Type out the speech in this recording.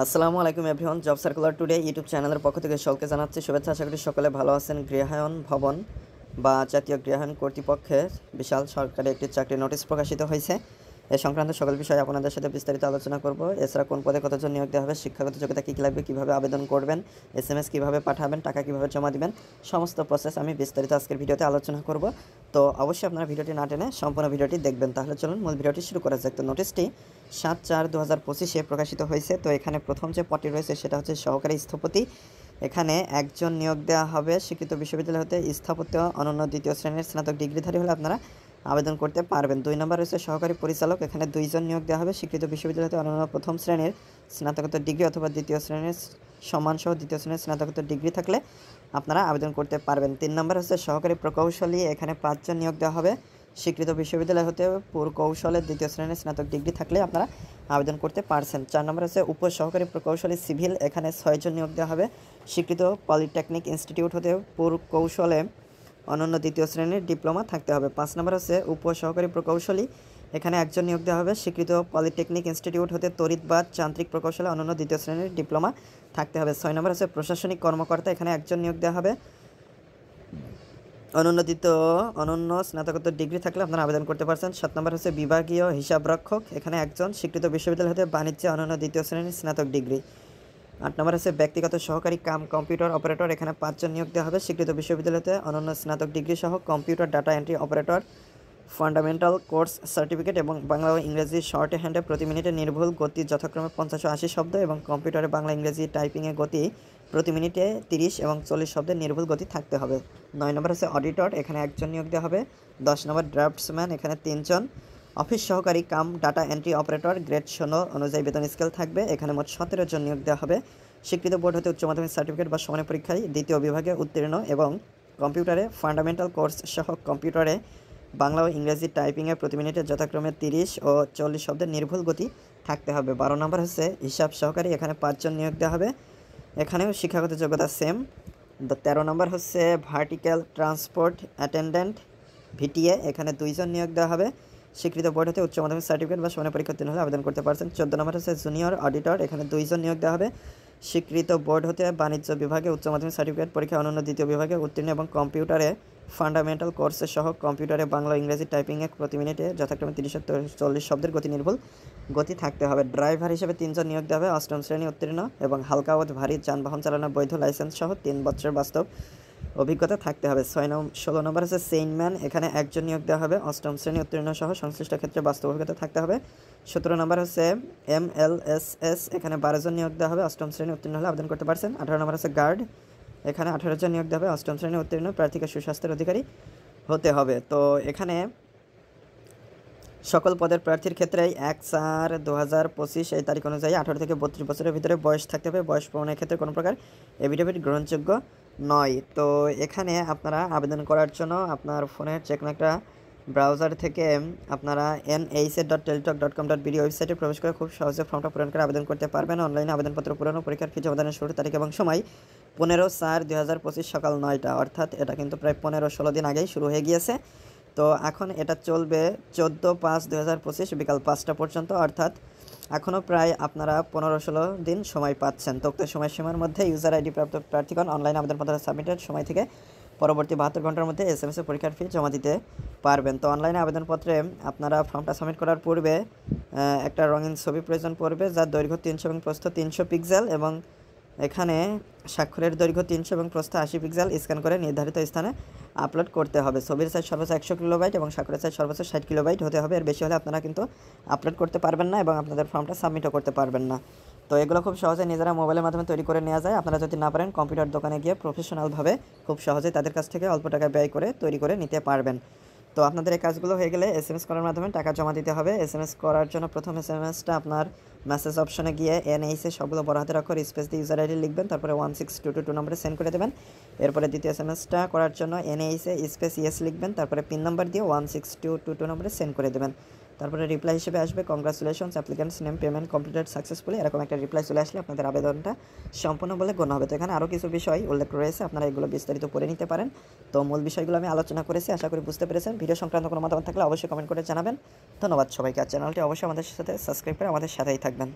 আসসালামু আলাইকুম everyone, job circular today YouTube চ্যানেলের পক্ষ থেকে সকলকে জানাচ্ছি শুভেচ্ছা। আশা করি সকলে ভালো আছেন। গৃহায়ন ভবন বা জাতীয় গৃহায়ন কর্তৃপক্ষের বিশাল সরকারি একটি চাকরির নোটিশ প্রকাশিত হয়েছে। এ সংক্রান্ত সকল বিষয়ে আপনাদের সাথে বিস্তারিত আলোচনা করব। এছাড়া কোন পদে কতজন নিয়োগ দেওয়া হবে, শিক্ষাগত যোগ্যতা কী কী লাগবে, কীভাবে আবেদন করবেন, SMS কীভাবে পাঠাবেন, টাকা কীভাবে জমা দিবেন, সমস্ত প্রসেস আমি বিস্তারিত আজকের ভিডিওতে আলোচনা করব। তো অবশ্যই আপনারা ভিডিওটি না টেনে সম্পূর্ণ ভিডিওটি দেখবেন। তাহলে চলুন মূল ভিডিওটি শুরু করা যাক। তো নোটিশটি 7/4/2025 প্রকাশিত হয়েছে। তো এখানে প্রথম যে পদটি রয়েছে সেটা হচ্ছে সহকারী স্থপতি। এখানে একজন নিয়োগ দেওয়া হবে। স্বীকৃত বিশ্ববিদ্যালয় হতে স্থাপত্য অনন্য দ্বিতীয় শ্রেণীর স্নাতক ডিগ্রিধারী হলে আপনারা আবেদন করতে পারবেন। 2 নম্বর রয়েছে সহকারী পরিচালক। এখানে 2 জন নিয়োগ দেওয়া হবে। স্বীকৃত বিশ্ববিদ্যালয় হতে অনন্য প্রথম শ্রেণীর স্নাতকোত্তর ডিগ্রি অথবা দ্বিতীয় শ্রেণীর সম্মানসহ দ্বিতীয় শ্রেণীর স্নাতকোত্তর ডিগ্রি থাকলে আপনারা আবেদন করতে পারবেন। 3 নম্বর হচ্ছে সহকারী প্রকৌশলী। এখানে 5 জন নিয়োগ দেওয়া হবে। স্বীকৃত বিশ্ববিদ্যালয় হতে প্রকৌশলের দ্বিতীয় শ্রেণীর স্নাতক ডিগ্রি থাকলে আপনারা আবেদন করতে পারছেন। 4 নম্বর হচ্ছে উপসহকারী প্রকৌশলী সিভিল। এখানে 6 জন নিয়োগ দেওয়া হবে। স্বীকৃত পলিটেকনিক ইনস্টিটিউট হতে প্রকৌশলে অনন্য দ্বিতীয় শ্রেণীর ডিপ্লোমা থাকতে হবে। 5 নম্বর হচ্ছে উপসহকারী প্রকৌশলী। এখানে একজন নিয়োগ দেওয়া হবে। স্বীকৃত পলিটেকনিক ইনস্টিটিউট হতে তড়িৎবাদ যান্ত্রিক প্রকৌশলে অনন্য দ্বিতীয় শ্রেণীর ডিপ্লোমা থাকতে হবে। 6 নম্বর হচ্ছে প্রশাসনিক কর্মকর্তা। এখানে একজন নিয়োগ দেওয়া হবে। অনন্য স্নাতকোত্তর ডিগ্রি থাকলে আপনারা আবেদন করতে পারছেন। 7 নম্বর হচ্ছে বিভাগীয় হিসাবরক্ষক। এখানে একজন। স্বীকৃত বিশ্ববিদ্যালয় হতে বাণিজ্যে অনন্য দ্বিতীয় শ্রেণীর স্নাতক ডিগ্রি। 8 নম্বর হচ্ছে ব্যক্তিগত সহকারী কাম কম্পিউটার অপারেটর। এখানে 5 জন নিয়োগ দেওয়া হবে। স্বীকৃত বিশ্ববিদ্যালয়তে অনন্য স্নাতক ডিগ্রি সহ computer data entry operator fundamental course certificate এবং বাংলা ও ইংরেজি শর্ট হ্যান্ডে প্রতি মিনিটে নির্ভুল গতি যথাক্রমে 50 ও 80 শব্দ এবং কম্পিউটারে বাংলা ইংরেজি টাইপিংয়ে গতি প্রতি মিনিটে 30 এবং 40 শব্দের নির্ভুল গতি থাকতে হবে। 9 নম্বর হচ্ছে অডিটর। এখানে একজন নিয়োগ দেওয়া হবে। 10 নম্বর ড্রাফটসম্যান। এখানে 3 জন। অফিস সহকারী কাম ডাটা এন্ট্রি অপারেটর গ্রেড 16 অনুযায়ী বেতন স্কেল থাকবে। এখানে মোট 17 জন নিয়োগ দেওয়া হবে। স্বীকৃত বোর্ড হতে উচ্চ মাধ্যমিক সার্টিফিকেট বা সমানের পরীক্ষায় দ্বিতীয় বিভাগে উত্তীর্ণ এবং কম্পিউটারে ফান্ডামেন্টাল কোর্স সহ কম্পিউটারে বাংলা ও ইংরেজি টাইপিংয়ে প্রতি মিনিটে যথাক্রমে 30 ও 40 শব্দের নির্ভুল গতি থাকতে হবে। 12 নম্বর হচ্ছে হিসাব সহকারী। এখানে 5 জন নিয়োগ দেওয়া হবে। এখানেও শিক্ষাগত যোগ্যতা সেম। 13 নম্বর হচ্ছে ভার্টিক্যাল ট্রান্সপোর্ট অ্যাটেন্ডেন্ট VTA। এখানে 2 জন নিয়োগ দেওয়া হবে। স্বীকৃত বোর্ড হতে উচ্চ মাধ্যমিক সার্টিফিকেট বা সমানের পরীক্ষা উত্তীর্ণ হলে আবেদন করতে পারছেন। 14 নম্বর হচ্ছে জুনিয়র অডিটর। এখানে 2 জন নিয়োগ দেওয়া হবে। স্বীকৃত বোর্ড হতে বাণিজ্য বিভাগে উচ্চ মাধ্যমিক সার্টিফিকেট পরীক্ষা অনন্য দ্বিতীয় বিভাগে উত্তীর্ণ এবং কম্পিউটারে ফান্ডামেন্টাল কোর্সে সহ কম্পিউটারে বাংলা ইংরেজি টাইপিংয়ে প্রতি মিনিটে যথাক্রমে 30 ও 40 শব্দের গতি নির্ভুল গতি থাকতে হবে। ড্রাইভার হিসেবে 3 জন নিয়োগ দেওয়া হবে। 8ম শ্রেণী উত্তীর্ণ এবং হালকা ও ভারী যানবাহন চালানোর বৈধ লাইসেন্স সহ 3 বছরের বাস্তব অভিজ্ঞতা থাকতে হবে। 16 নম্বর হচ্ছে সেইনম্যান। এখানে একজন নিয়োগ দেওয়া হবে। 8ম শ্রেণী উত্তীর্ণ সহ সংশ্লিষ্ট ক্ষেত্রে বাস্তব অভিজ্ঞতা থাকতে হবে। 17 নম্বর হচ্ছে MLS। এখানে 12 জন নিয়োগ দেওয়া হবে। 8ম শ্রেণী উত্তীর্ণ হলে আবেদন করতে পারছেন। 18 নম্বর হচ্ছে গার্ড। এখানে 18 জন নিয়োগ দেওয়া হবে। 8ম শ্রেণী উত্তীর্ণ প্রার্থীকে সুস্বাস্থ্যের অধিকারী হতে হবে। তো এখানে সকল পদের প্রার্থীর ক্ষেত্রে 1/4/2025 এই তারিখ অনুযায়ী 18 থেকে 32 বছরের ভিতরে বয়স থাকতে হবে। বয়স প্রমাণের ক্ষেত্রে কোনো প্রকার এফিডেভিট গ্রহণযোগ্য নয়। তো এখানে আপনারা আবেদন করার জন্য আপনার ফোনের যে কোনো একটা ব্রাউজার থেকে আপনারা nhs.teletalk.com.bd ওয়েবসাইটে প্রবেশ করে খুব সহজে ফর্মটা পূরণ করে আবেদন করতে পারবেন। অনলাইনে আবেদনপত্র পূরণ ও পরীক্ষার ফি জমাদানের শুরুর তারিখ এবং সময় 15/4/2025 সকাল 9টা, অর্থাৎ এটা কিন্তু প্রায় 15-16 দিন আগেই শুরু হয়ে গিয়েছে। তো এখন এটা চলবে 14/5/2025 বিকাল 5টা পর্যন্ত, অর্থাৎ এখনও প্রায় আপনারা 15-16 দিন সময় পাচ্ছেন। তো উক্ত সময়সীমার মধ্যে ইউজার আইডি প্রাপ্ত প্রার্থীগণ অনলাইন আবেদনপত্র সাবমিটের সময় থেকে পরবর্তী 72 ঘন্টার মধ্যে SMS পরীক্ষার ফি জমা দিতে পারবেন। তো অনলাইনে আবেদনপত্রে আপনারা ফর্মটা সাবমিট করার পূর্বে একটা রঙিন ছবি প্রয়োজন পড়বে, যার দৈর্ঘ্য 300 এবং প্রস্থ 300 পিক্সেল এবং এখানে স্বাক্ষরের দৈর্ঘ্য 300 এবং প্রস্থ 80 পিক্সেল স্ক্যান করে নির্ধারিত স্থানে আপলোড করতে হবে। ছবির সাইজ সর্বোচ্চ 100 কিলোবাইট এবং স্বাক্ষরের সাইজ সর্বোচ্চ 60 কিলোবাইট হতে হবে। এর বেশি হলে আপনারা কিন্তু আপলোড করতে পারবেন না এবং আপনাদের ফর্মটা সাবমিটও করতে পারবেন না। তো এগুলো খুব সহজে নিজেরা মোবাইলের মাধ্যমে তৈরি করে নেওয়া যায়। আপনারা যদি না পারেন কম্পিউটার দোকানে গিয়ে প্রফেশনালভাবে খুব সহজেই তাদের কাছ থেকে অল্প টাকা ব্যয় করে তৈরি করে নিতে পারবেন। তো আপনাদের এই কাজগুলো হয়ে গেলে SMS করার মাধ্যমে টাকা জমা দিতে হবে। SMS করার জন্য প্রথম SMSটা আপনার মেসেজ অপশনে গিয়ে NHS সবগুলো বড় হাতের অক্ষর স্পেস দিয়ে ইউজার আইডি লিখবেন, তারপরে 16222 নম্বরে সেন্ড করে দেবেন। এরপরে দ্বিতীয় SMSটা করার জন্য NHS স্পেস ইয়েস লিখবেন, তারপরে পিন নাম্বার দিয়ে 16222 নম্বরে সেন্ড করে দেবেন। তারপরে রিপ্লাই হিসেবে আসবে congratulations applicants name payment completed successfully. এরকম একটা রিপ্লাই চলে আসলে আপনাদের আবেদনটা সম্পূর্ণ বলে গণ্য হবে। তো এখানে আরও কিছু বিষয় উল্লেখ রয়েছে, আপনারা এগুলো বিস্তারিত পড়ে নিতে পারেন। তো মূল বিষয়গুলো আমি আলোচনা করেছি, আশা করি বুঝতে পেরেছেন। ভিডিও সংক্রান্ত কোনো মতামত থাকলে অবশ্যই কমেন্ট করে জানাবেন। ধন্যবাদ সবাইকে। আর চ্যানেলটি অবশ্যই আমাদের সাথে সাবস্ক্রাইব করে আমাদের সাথেই থাকবেন।